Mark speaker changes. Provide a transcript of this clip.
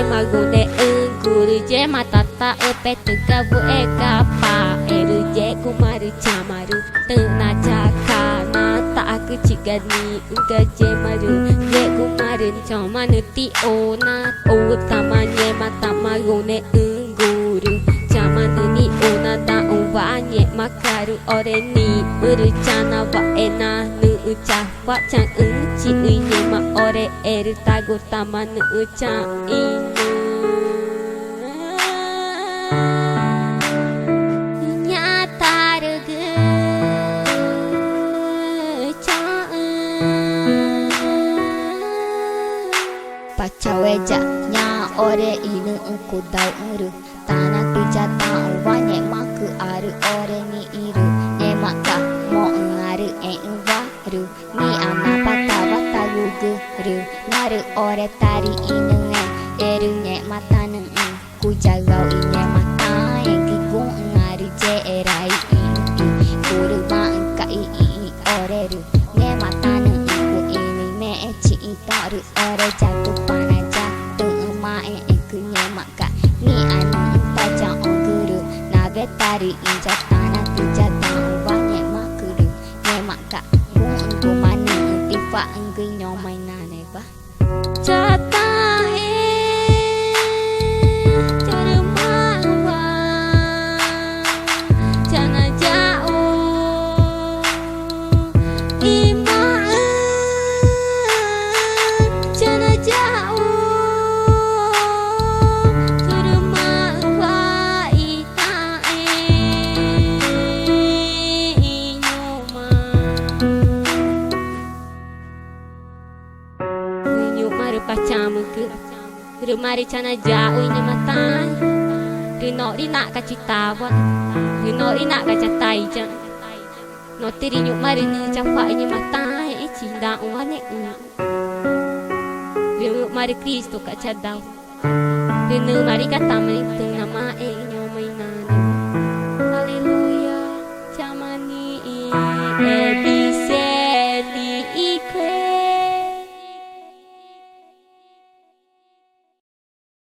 Speaker 1: magune guru je matata pet gabu kapa eru je kumaru chamaru tena jakana ta aku cigani gaje maru je kumaru chamanu ti ona o tamanye mata magune guru chamanu ni ona da wanye makaru ore ni uruchana wa ena nu ucha wa chan chi ni ma ore eru tago tamanu ucha inu Pacaweja nya ore inu ku dauru tanah tuja tau wanye maku aru ore ni iru e maka mo ngaru waru ni ana pata wata guru naru ore tari inu eru nye mata neng ku jagau inye mata ki ku ngaru je erai guru bangka ore ru nye mata neng ku ini me ci taru ore jatuh tari inja tanah tuja tang wanye makuru nye maka ku mani tifa engke nyomai nane ba jata cermawa jana jauh iman jana jauh pacamu ke rumari cana jauh ini matai rino rina kacitawa rino rina kacatai jang no tiri nyuk mari ni cawa ini matai cinda uane rino mari Kristo kacadau rino mari kata mari tengah mae